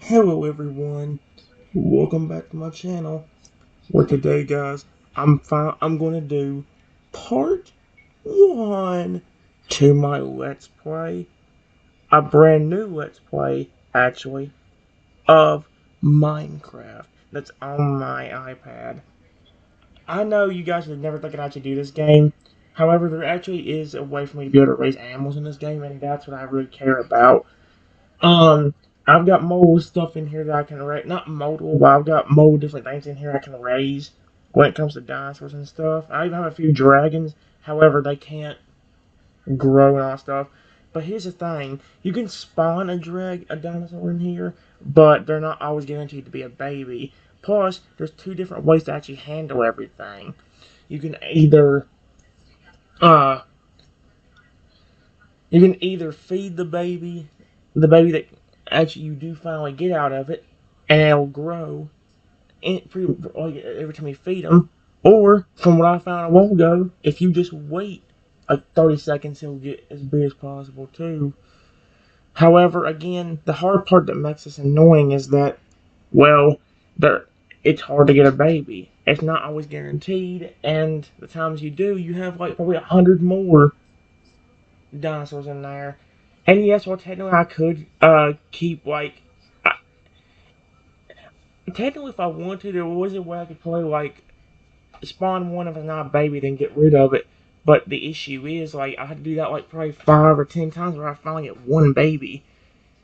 Hello everyone, welcome back to my channel. Where today guys, I'm gonna do part 1 to my Let's Play, a brand new Let's Play actually, of Minecraft that's on my iPad. I know you guys would never think I'd actually do this game, however there actually is a way for me to be able to raise animals in this game, and that's what I really care about. Um, I've got multiple stuff in here that I can raise. Not multiple, but I've got multiple different things in here I can raise when it comes to dinosaurs and stuff. I even have a few dragons. However, they can't grow and all that stuff. But here's the thing: you can spawn a dinosaur in here, but they're not always guaranteed to be a baby. Plus, there's two different ways to actually handle everything. You can either uh, you can either feed the baby that actually you do finally get out of it, and it'll grow every time you feed them. Or, from what I found a while ago, if you just wait like 30 seconds, he'll get as big as possible too. However, again, the hard part that makes this annoying is that, well, there it's hard to get a baby. It's not always guaranteed, and the times you do, you have like probably 100 more dinosaurs in there. And yes, well, technically I could keep like technically if I wanted to, there was a way I could play like spawn one if it's not a baby, then get rid of it. But the issue is like I had to do that like probably 5 or 10 times where I finally get one baby.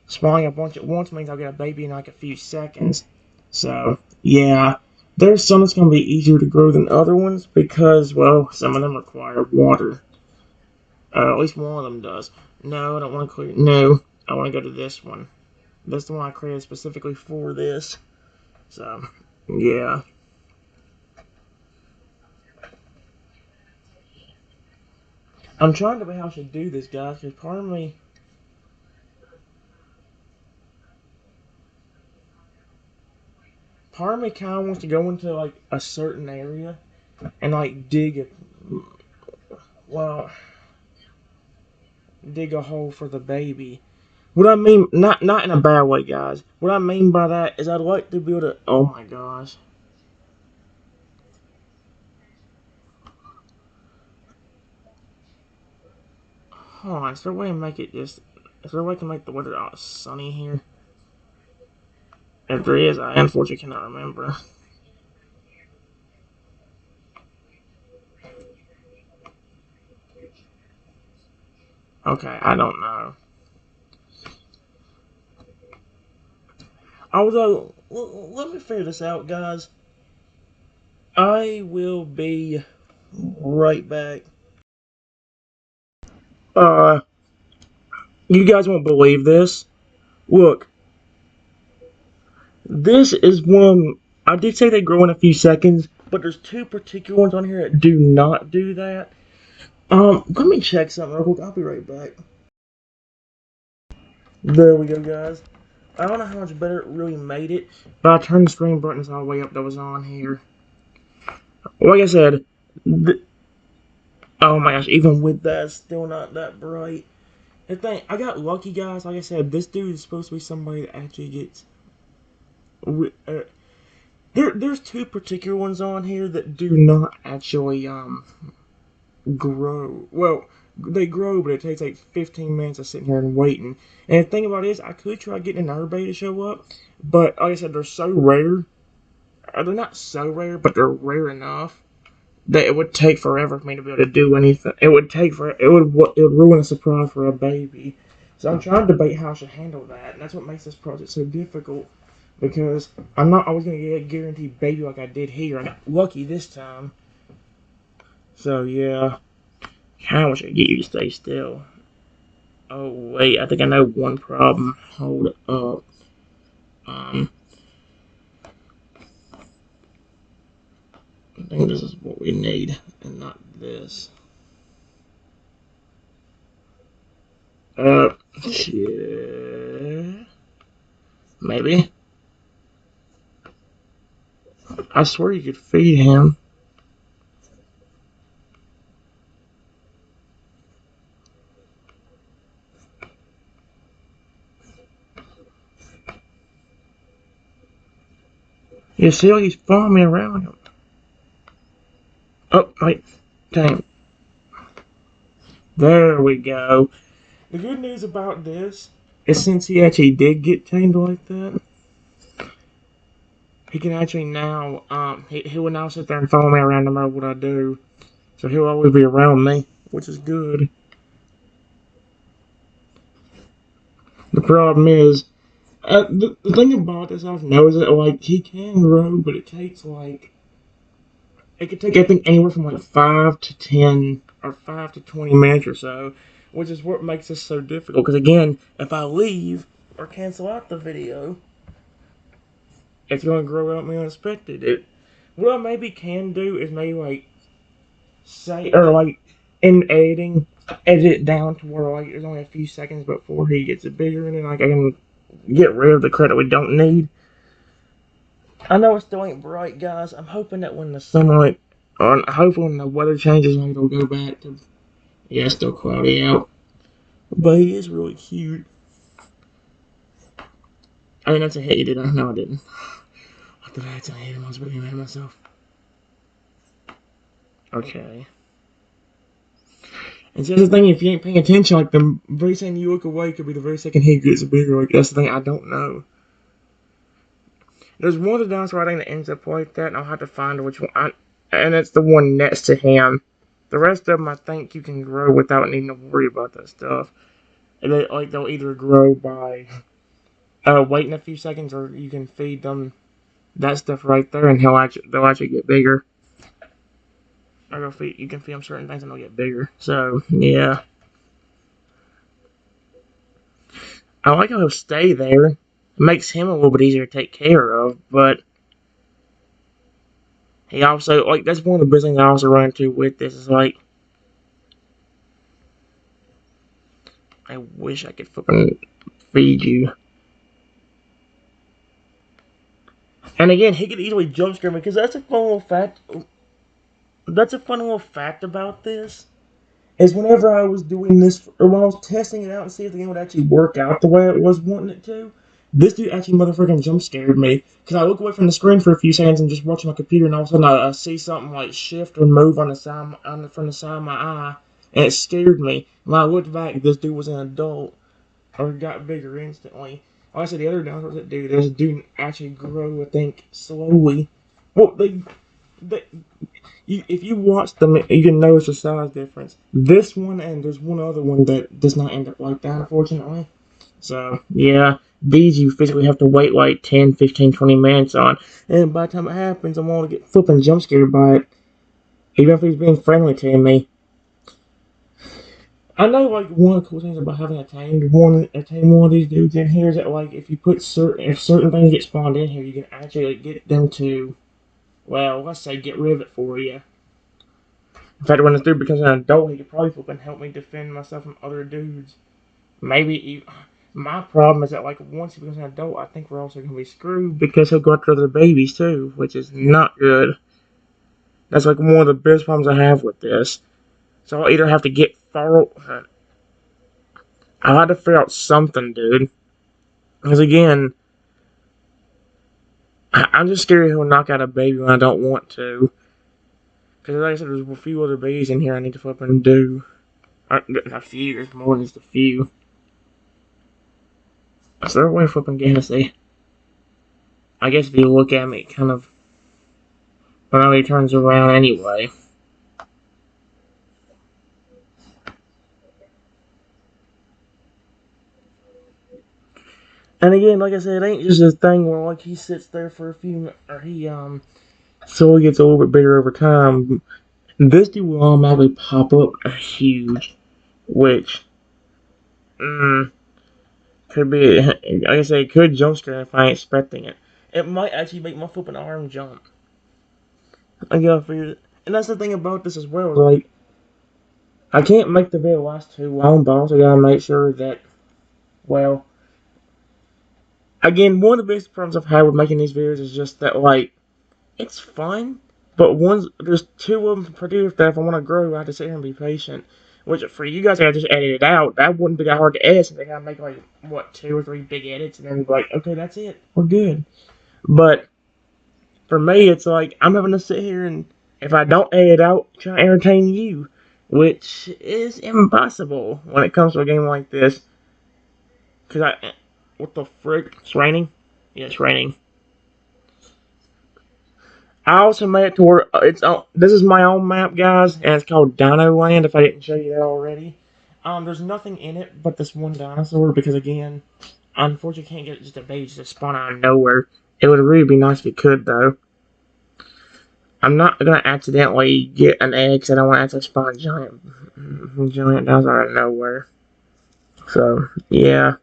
Spawning a bunch at once means I'll get a baby in like a few seconds. So yeah, there's some that's gonna be easier to grow than other ones because well, some of them require water. At least one of them does. No, I don't want to clear. No, I want to go to this one. That's the one I created specifically for this. So, yeah. I'm trying to think how I should do this, guys, because part of me kind of wants to go into, like, a certain area and, like, well, dig a hole for the baby. What I mean, not in a bad way, guys. What I mean by that is I'd like to build a, oh my gosh. Hold on, is there a way to make it just, is there a way to make the weather sunny here? If there is, I unfortunately cannot remember. Okay, I don't know. Although, let me figure this out, guys. I will be right back. Uh, you guys won't believe this. Look, this is one. I did say they grow in a few seconds, but there's two particular ones on here that do not do that. Let me check something real quick. I'll be right back. There we go, guys. I don't know how much better it really made it, but I turned the screen brightness all the way up that was on here. Like I said, oh my gosh, even with that, it's still not that bright. The thing, I got lucky, guys. Like I said, this dude is supposed to be somebody that actually gets. There's two particular ones on here that do not actually grow. Well, they grow, but it takes like 15 minutes of sitting here and waiting. And the thing about it is, I could try getting an herb to show up, but like I said, they're so rare. They're not so rare, but they're rare enough that it would take forever for me to be able to do anything. It would ruin a surprise for a baby. So I'm trying to debate how I should handle that, and that's what makes this project so difficult. Because I'm not always going to get a guaranteed baby like I did here. I got lucky this time. So yeah, kind of wish I could get you to stay still. Oh wait, I think I know one problem. Hold up. Um, I think this is what we need, and not this. Uh, yeah, maybe. I swear you could feed him. You see, like he's following me around him. Oh, wait. Dang. There we go. The good news about this is since he actually did get tamed like that, he can actually now, he will now sit there and follow me around no matter what I do. So he'll always be around me, which is good. The problem is, the thing about this I've noticed is that, like, he can grow, but it takes, like, it could take, I think, anywhere from, like, 5 to 10, or 5 to 20 minutes or so, which is what makes this so difficult. Because, again, if I leave or cancel out the video, it's going to grow out me unexpected. What I maybe can do is maybe, like, say, or, like, in editing, edit it down to where, like, there's only a few seconds before he gets it bigger, and then, like, I can get rid of the credit we don't need. I know it still ain't bright, guys. I'm hoping that when the sunlight, or hopefully when the weather changes, it'll go back to, yeah, it's still cloudy out. But he is really cute. I mean, that's a hit you did. No, I didn't. What the heck? I hate him. I was really mad at myself. Okay. And see, that's the thing, if you ain't paying attention, like, the very second you look away could be the very second he gets bigger. Like, that's the thing, I don't know. There's one of the dinosaurs I think that ends up like that, and I'll have to find which one. And it's the one next to him. The rest of them, I think you can grow without needing to worry about that stuff. And they'll either grow by waiting a few seconds, or you can feed them that stuff right there, and they'll actually get bigger. Or you can feed them certain things, and they'll get bigger. So yeah, I like how he'll stay there. It makes him a little bit easier to take care of, but he also, like, that's one of the big things I also run into with this is, like, I wish I could fucking feed you. And again, he could easily jump scare me, because that's a fun little fact. That's a fun little fact about this. Is whenever I was doing this, or when I was testing it out and see if the game would actually work out the way it was wanting it to, this dude actually motherfucking jump scared me. Because I look away from the screen for a few seconds and just watch my computer, and all of a sudden I see something like shift or move on the side, from the side of my eye, and it scared me. When I looked back, this dude was an adult, or got bigger instantly. Like I said, the other dinosaurs that do this do actually grow, I think, slowly. Well, if you watch them, you can notice the size difference. This one and there's one other one that does not end up like that, unfortunately. So, yeah, these you physically have to wait like 10, 15, 20 minutes on. And by the time it happens, I'm going to get flipping jump scared by it. Even if he's being friendly to me. I know, like, one of the cool things about having a tamed one of these dudes in here is that, like, if you put if certain things get spawned in here, you can actually get them to, well, let's say get rid of it for you. In fact, when this dude becomes an adult, he could probably fucking help me defend myself from other dudes. Maybe my problem is that, like, once he becomes an adult, I think we're also gonna be screwed because he'll go after other babies too, which is not good. That's like one of the biggest problems I have with this. So I'll either have to get I'll have to figure out something, dude. Because again, I'm just scared he'll knock out a baby when I don't want to. Because like I said, there's a few other babies in here I need to flip and do. A few, there's more than just a few. Is there a way of flipping Galaxy? I guess if you look at me, it kind of, well, he turns around anyway. And again, like I said, it ain't just a thing where, like, he sits there for a few, or he slowly gets a little bit bigger over time. This dude will automatically pop up a huge, which, could be, like I say, it could jump scare if I ain't expecting it. It might actually make my flipping arm jump. I gotta figure it. And that's the thing about this as well, like, I can't make the video last too long, but I also gotta make sure that, well, again, one of the biggest problems I've had with making these videos is just that, like, it's fun, but there's two of them to produce that if I want to grow, I have to sit here and be patient. Which, for you guys, I just edit it out. That wouldn't be that hard to edit, since I gotta make, like, what, 2 or 3 big edits, and then be like, okay, that's it, we're good. But for me, it's like I'm having to sit here and if I don't edit out, try to entertain you, which is impossible when it comes to a game like this. Cause what the frick? It's raining. Yeah, it's raining. I also made it to where it's on. This is my own map, guys, and it's called Dino Land. If I didn't show you that already, there's nothing in it but this one dinosaur. Because again, unfortunately, can't get just a baby just to spawn out of nowhere. It would really be nice if it could, though. I'm not gonna accidentally get an egg, because I don't want to spawn giant dinosaur out of nowhere. So yeah,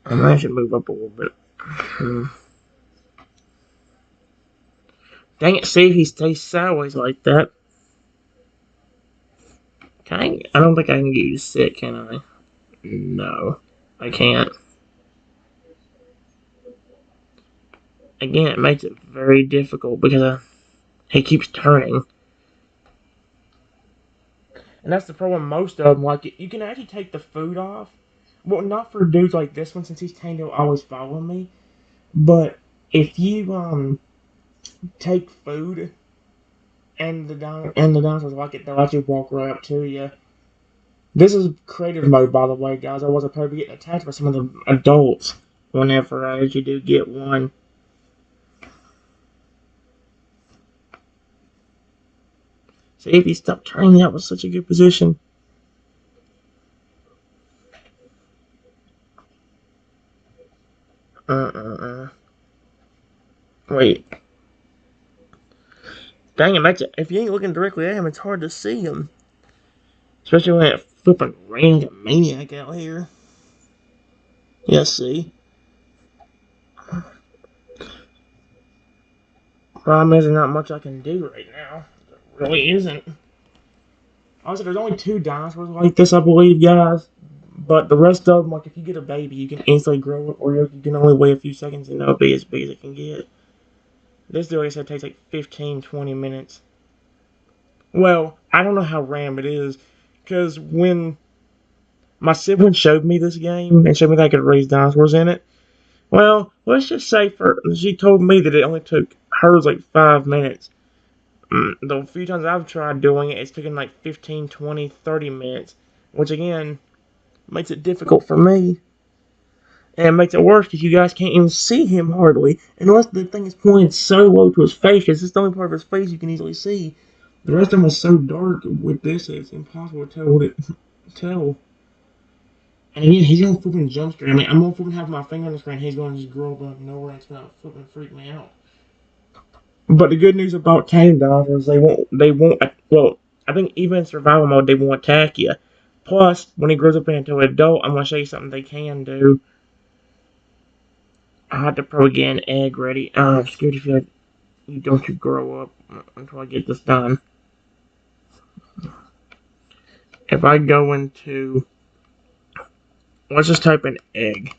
I should move up a little bit. Dang it, see if he stays sideways like that. I don't think I can get you to sit, can I? No, I can't. Again, it makes it very difficult because he keeps turning. And that's the problem most of them. Like, you can actually take the food off. Well, not for dudes like this one, since he's tend to always follow me. But if you, take food and the dinosaurs like it, they'll actually walk right up to you. This is creative mode, by the way, guys. I wasn't probably getting attacked by some of the adults whenever I actually do get one. See if he stopped turning, that was such a good position. Wait. Dang it, if you ain't looking directly at him, it's hard to see him. Especially when that flipping raining maniac out here. Yeah, see? Problem is, there's not much I can do right now. There really isn't. Also, there's only 2 dinosaurs like this, I believe, guys. But the rest of them, like, if you get a baby, you can instantly grow it, or you can only wait a few seconds and it'll be as big as it can get. This, like I said, takes like 15-20 minutes. Well, I don't know how random it is, because when my sibling showed me this game and showed me that I could raise dinosaurs in it, well, let's just say she told me that it only took hers like 5 minutes. The few times I've tried doing it, it's taken like 15, 20, 30 minutes, which again makes it difficult for me. And it makes it worse because you guys can't even see him hardly, unless the thing is pointed so low to his face, because it's the only part of his face you can easily see. The rest of him is so dark with this, it's impossible to tell what it tell. And again, he's gonna flipping jump scare. I mean, I'm gonna flipping have my finger on the screen, he's gonna just grow up out of nowhere, and it's gonna flipping freak me out. But the good news about tame dinosaurs, well, I think even in survival mode, they won't attack you. Plus, when he grows up into an adult, I'm gonna show you something they can do. I have to probably get an egg ready. I'm scared if you don't grow up until I get this done. If I go into, let's just type in egg.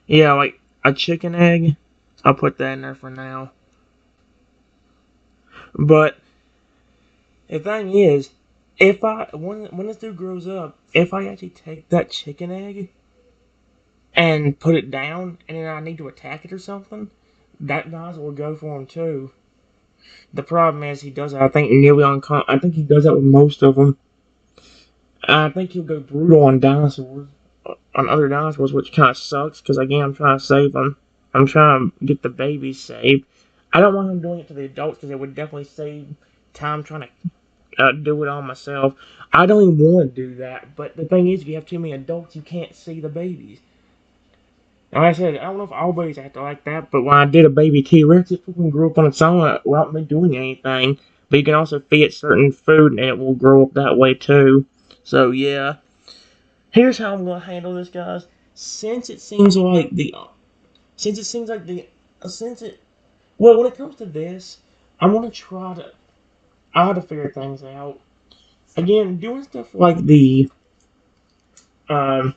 Yeah, like a chicken egg. I'll put that in there for now. But the thing is, when this dude grows up, if I actually take that chicken egg and put it down, and then I need to attack it or something, that dinosaur will go for him too. The problem is he does that. I think I think he does that with most of them. I think he'll go brutal on other dinosaurs, which kind of sucks because again, I'm trying to save them. I'm trying to get the babies saved. I don't want him doing it to the adults because it would definitely save time trying to do it all myself. I don't even want to do that, but the thing is, if you have too many adults, you can't see the babies. Like I said, I don't know if all babies act like that, but when I did a baby T-Rex, it fucking grew up on its own without me doing anything. But you can also feed it certain food, and it will grow up that way too. So yeah, here's how I'm gonna handle this, guys. Since it seems like the, since it seems like the, since it, well, when it comes to this, I'm gonna try to, I have to figure things out. Again, doing stuff like the, um,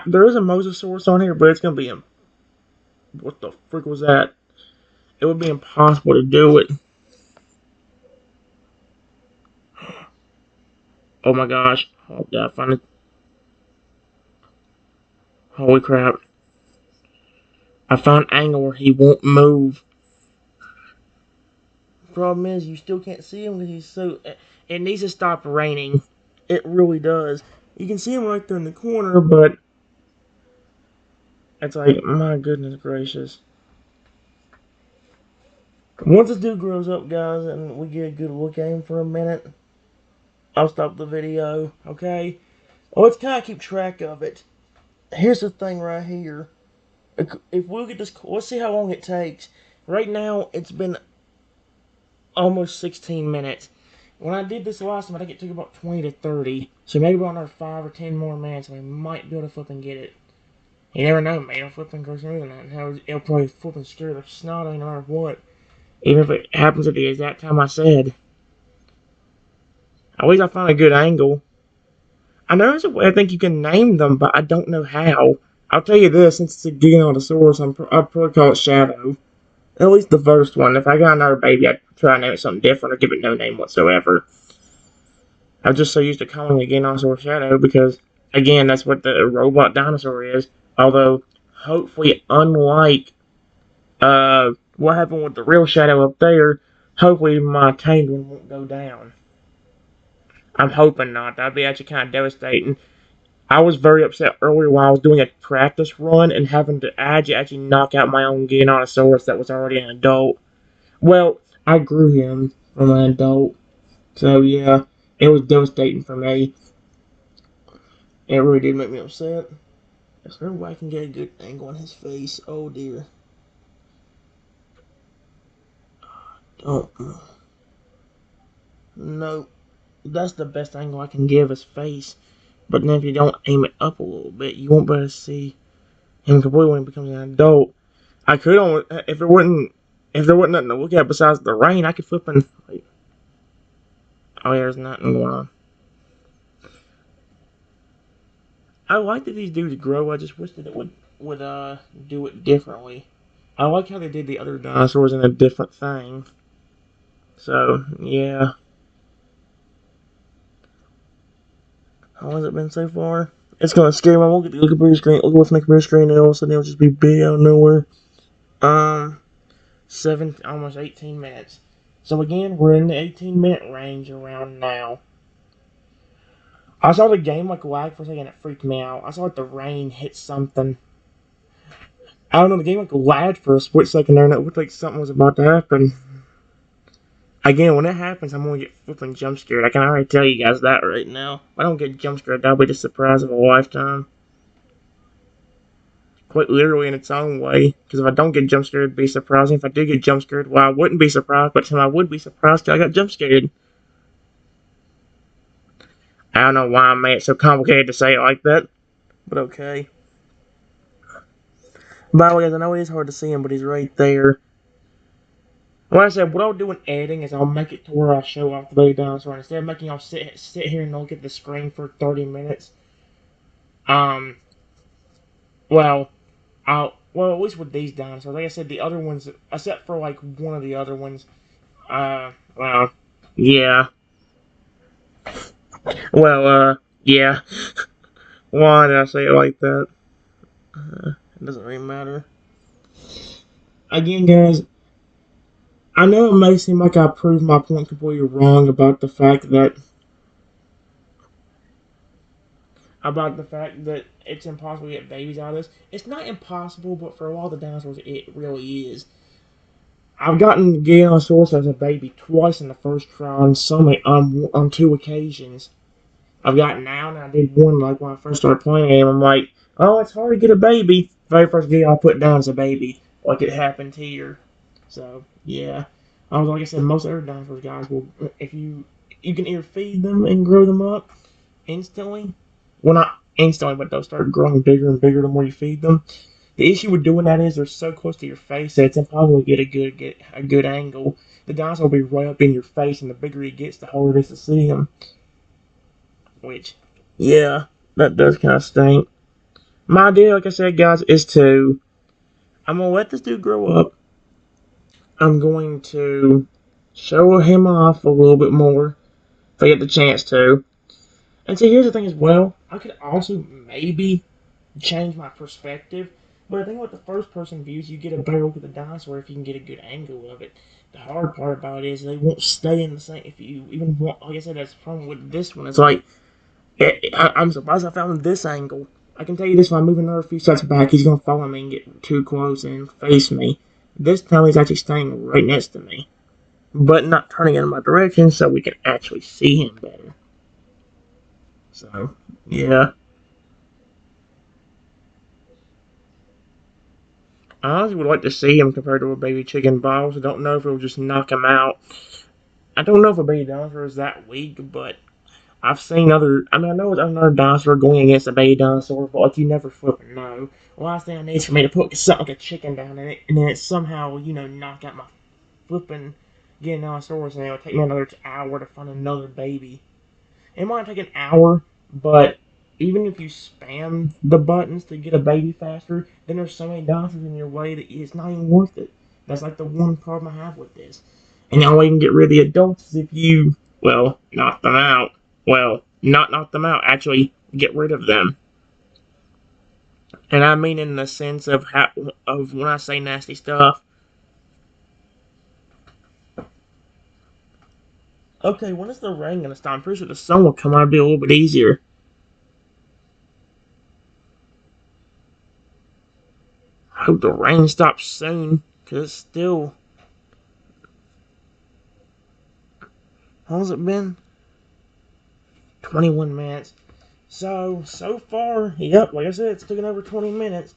there is a Mosasaurus on here, but it's gonna be what the frick was that? It would be impossible to do it. Oh my gosh. Oh, yeah, I found it. Holy crap. I found an angle where he won't move. Problem is, you still can't see him because he's so. It needs to stop raining. It really does. You can see him right there in the corner, but it's like, my goodness gracious. Once this dude grows up, guys, and we get a good look at him for a minute, I'll stop the video, okay? Oh, let's kind of keep track of it. Here's the thing right here. If we get this, let's see how long it takes. Right now, it's been almost 16 minutes. When I did this last time, I think it took about 20 to 30. So maybe about another 5 or 10 more minutes, and we might be able to flip and get it. You never know, man. It'll flip and go smoother than that. It'll probably flip and scare the snot out no matter what. Even if it happens at the exact time I said. At least I found a good angle. I know there's a way I think you can name them, but I don't know how. I'll tell you this, since it's a Giganotosaurus, I'd probably call it Shadow. At least the first one. If I got another baby, I'd try to name it something different or give it no name whatsoever. I'm just so used to calling it Giganotosaurus Shadow because, again, that's what the robot dinosaur is. Although, hopefully, unlike what happened with the real Shadow up there, hopefully my tamed one won't go down. I'm hoping not. That'd be actually kind of devastating. I was very upset earlier while I was doing a practice run and having to actually knock out my own Giganotosaurus that was already an adult. Well, I grew him from an adult. So, yeah, it was devastating for me. It really did make me upset. There's no way I can get a good angle on his face. Oh, dear. Don't. No. That's the best angle I can give his face. But then if you don't aim it up a little bit, you won't be able to see him completely when he becomes an adult. I could only, if there wasn't nothing to look at besides the rain, I could flip and, like, oh yeah, there's nothing going on. I like that these dudes grow, I just wish that it would do it differently. I like how they did the other dinosaurs in a different thing. So, yeah. How long has it been so far? It's gonna scare me. I won't get to look at the screen. Look what's my computer screen, and all of a sudden it'll just be big out of nowhere. almost 18 minutes. So again, we're in the 18-minute range around now. I saw the game like lag for a second. It freaked me out. I saw like the rain hit something. I don't know. The game like lagged for a split second there, and it looked like something was about to happen. Again, when it happens, I'm gonna get flipping jump scared. I can already tell you guys that right now. If I don't get jump scared, that'll be the surprise of a lifetime. Quite literally in its own way. Because if I don't get jump scared, it'd be surprising. If I do get jump scared, well, I wouldn't be surprised, but I would be surprised till I got jump scared. I don't know why I made it so complicated to say it like that, but okay. By the way, guys, I know it is hard to see him, but he's right there. Like I said, what I'll do in editing is I'll make it to where I show off the baby dinosaur. Instead of making y'all sit here and look at the screen for 30 minutes, well, at least with these dinosaurs, like I said, the other ones, except for like one of the other ones, well, yeah. Well, yeah. Why did I say it like that? It doesn't really matter. Again, guys, I know it may seem like I proved my point completely wrong about the fact that it's impossible to get babies out of this. It's not impossible, but for a lot of the dinosaurs, it really is. I've gotten Giganotosaurus as a baby twice in the first trial, and on 2 occasions. I've gotten now, and I did one like when I first started playing the game. I'm like, oh, it's hard to get a baby. Very first Gig I put down as a baby, like it happened here. So yeah, like I said, most other dinosaurs guys will, if you can either feed them and grow them up instantly. Well, not instantly, but they'll start growing bigger and bigger the more you feed them. The issue with doing that is they're so close to your face that it's impossible to get a good angle. The dinosaur will be right up in your face, and the bigger he gets, the harder it is to see him. Which, yeah, that does kind of stink. My idea, like I said, guys, is I'm going to let this dude grow up. I'm going to show him off a little bit more if I get the chance to. And see, here's the thing as well. I could also maybe change my perspective. But I think with the first person views, you get a better look at the dinosaur if you can get a good angle of it. The hard part about it is they won't stay in the same. If you even want, like I said, that's the problem with this one. It's like, I'm surprised I found this angle. I can tell you this, when I move another few steps back, he's going to follow me and get too close and face me. This time he's actually staying right next to me, but not turning in my direction so we can actually see him better. So, yeah. I honestly would like to see him compared to a baby chicken balls. I don't know if it'll just knock him out. I don't know if a baby dinosaur is that weak, but I've seen other. I mean, I know it's another dinosaur going against a baby dinosaur, but like you never flipping know. The last thing I need is for me to put something like a chicken down in it, and then it somehow, knock out my flipping Giganotosaurus, and it'll take me another hour to find another baby. It might take an hour, but even if you spam the buttons to get a baby faster, then there's so many dinosaurs in your way that it's not even worth it. That's like the one problem I have with this. And the only way you can get rid of the adults is if you, well, knock them out. Well, not knock them out, actually get rid of them. And I mean in the sense of of when I say nasty stuff. Okay, when is the rain gonna stop? I'm pretty sure the sun will come out and be a little bit easier. I hope the rain stops soon, because it's still. How long's it been? 21 minutes. So far, yep, like I said, it's taken over 20 minutes.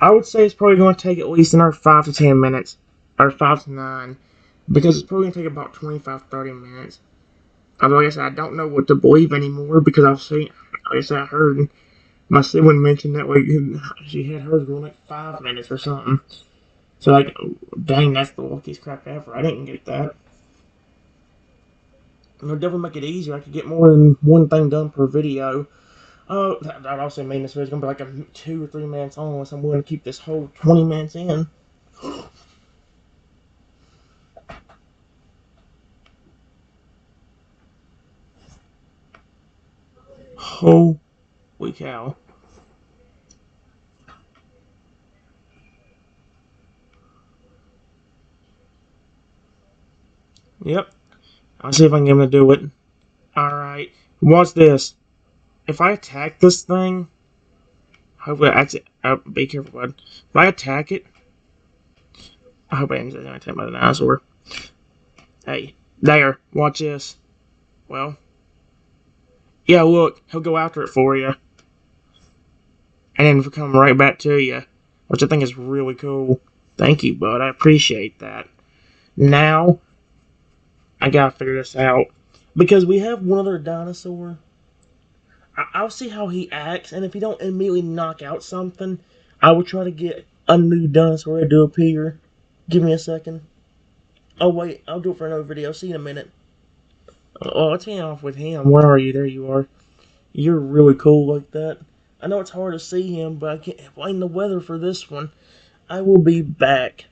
I would say it's probably going to take at least another 5 to 10 minutes, or 5 to 9, because it's probably going to take about 25, 30 minutes. Like I said, I don't know what to believe anymore, because I've seen, like I said, I heard my sibling mention that like she had hers going like 5 minutes or something. So like, dang, that's the luckiest crap ever. I didn't get that. It'll definitely make it easier. I could get more than one thing done per video. That also mean this video's gonna be like a 2 or 3 minutes long unless I'm willing to keep this whole 20 minutes in. Holy cow. Yep. I'll see if I can get him to do it. Alright. Watch this. If I attack this thing, hopefully be careful, bud. If I attack it, I hope I didn't attack by the dinosaur. Hey, there. Watch this. Well, yeah, look, he'll go after it for you. And then he'll come right back to you, which I think is really cool. Thank you, bud. I appreciate that. Now, I gotta figure this out. Because we have one other dinosaur. I'll see how he acts, and if he don't immediately knock out something, I will try to get a new dinosaur to appear. Give me a second. Oh, wait, I'll do it for another video. See you in a minute. Oh, let's hang off with him. Where are you? There you are. You're really cool like that. I know it's hard to see him, but I can't blame the weather for this one. I will be back.